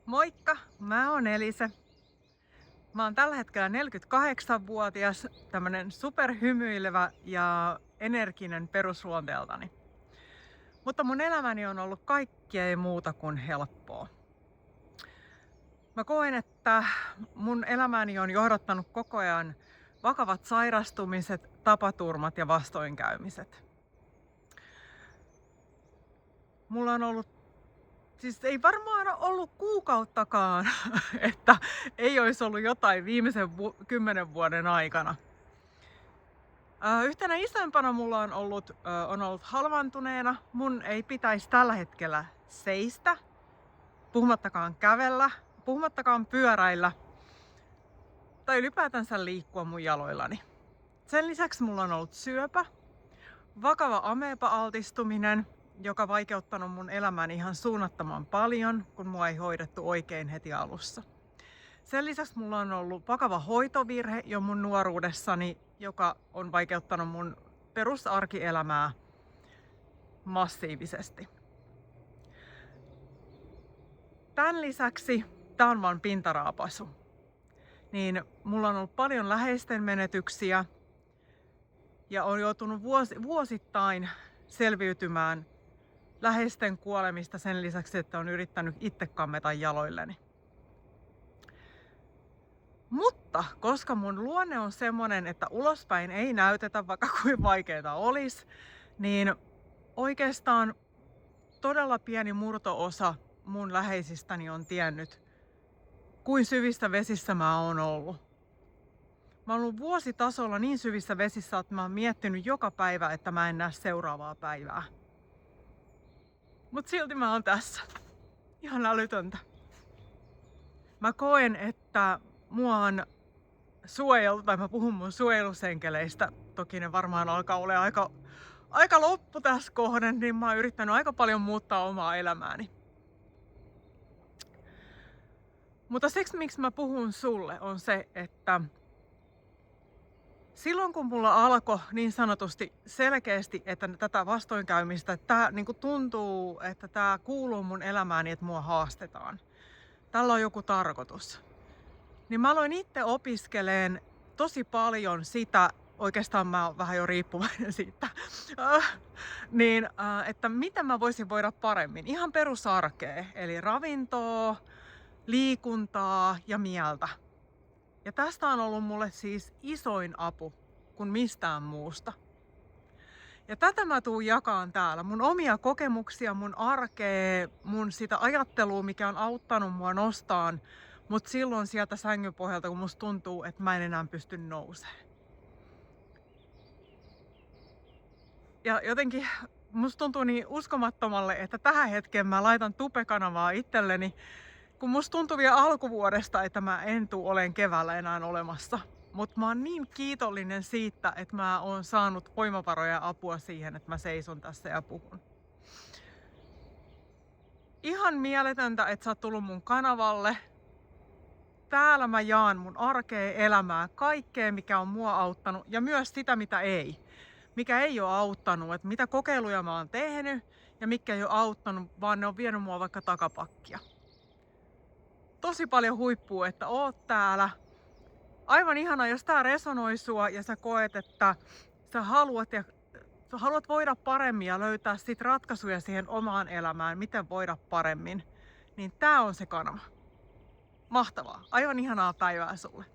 Moikka, mä oon Elise. Mä oon tällä hetkellä 48-vuotias, tämmönen superhymyilevä ja energinen perusluonteeltani. Mutta mun elämäni on ollut kaikkea muuta kuin helppoa. Mä koen, että mun elämäni on johdattanut koko ajan vakavat sairastumiset, tapaturmat ja vastoinkäymiset. Mulla on ollut Siis ei varmaan ollut kuukauttakaan, että ei olisi ollut jotain viimeisen 10 vuoden aikana. Yhtenä isoimpana mulla on ollut halvaantuneena. Mun ei pitäisi tällä hetkellä seistä, puhumattakaan kävellä, puhumattakaan pyöräillä tai ylipäätänsä liikkua mun jaloillani. Sen lisäksi mulla on ollut syöpä, vakava ameeba-altistuminen, joka vaikeuttanut mun elämääni ihan suunnattoman paljon, kun mua ei hoidettu oikein heti alussa. Sen lisäksi mulla on ollut vakava hoitovirhe jo mun nuoruudessani, joka on vaikeuttanut mun perusarkielämää massiivisesti. Tämän lisäksi, tää on vaan pintaraapasu, niin mulla on ollut paljon läheisten menetyksiä ja on joutunut vuosittain selviytymään läheisten kuolemista sen lisäksi, että on yrittänyt itse kammeta jaloilleni. Mutta koska mun luonne on semmonen, että ulospäin ei näytetä, vaikka kuin vaikeeta olisi, niin oikeastaan todella pieni murto-osa mun läheisistäni on tiennyt, kuin syvissä vesissä mä oon ollut. Mä oon ollut vuositasolla niin syvissä vesissä, että mä oon miettinyt joka päivä, että mä en näe seuraavaa päivää. Mut silti mä oon tässä. Ihan älytöntä. Mä koen, että mua on suojeltu, tai mä puhun mun suojelusenkeleistä. Toki ne varmaan alkaa olla aika loppu tässä kohden, niin mä oon yrittänyt aika paljon muuttaa omaa elämääni. Mutta se, miksi mä puhun sulle, on se, että silloin kun mulla alkoi niin sanotusti selkeästi, että tätä vastoinkäymistä, että tää niinku tuntuu, että tää kuuluu mun elämääni, että mua haastetaan. Tällä on joku tarkoitus. Niin mä aloin itse opiskeleen tosi paljon sitä, oikeastaan mä oon vähän jo riippuvainen siitä, että miten mä voisin voida paremmin. Ihan perusarkea, eli ravintoa, liikuntaa ja mieltä. Ja tästä on ollut mulle siis isoin apu kuin mistään muusta. Ja tätä mä tuun jakaan täällä. Mun omia kokemuksia, mun arkea, mun sitä ajattelua, mikä on auttanut mua nostaan. Mut silloin sieltä sängyn pohjalta, kun musta tuntuu, että mä en enää pysty nousemaan. Ja jotenkin musta tuntuu niin uskomattomalle, että tähän hetkeen mä laitan Tube-kanavaa itselleni, kun musta tuntui vielä alkuvuodesta, että mä en tuu olen keväällä enää olemassa. Mutta mä oon niin kiitollinen siitä, että mä oon saanut voimavaroja ja apua siihen, että mä seison tässä ja puhun. Ihan mieletöntä, että sä oot tullut mun kanavalle. Täällä mä jaan mun arkea, elämää, kaikkea mikä on mua auttanut ja myös sitä mitä ei. Mikä ei ole auttanut, että mitä kokeiluja mä oon tehnyt ja mikä ei ole auttanut, vaan ne on vienyt mua vaikka takapakkia. Tosi paljon huippua, että oot täällä. Aivan ihana, jos tää resonoi sua ja sä koet, että sä haluat voida paremmin ja löytää sit ratkaisuja siihen omaan elämään, miten voida paremmin, niin tää on se kanava. Mahtavaa. Aivan ihanaa päivää sulle.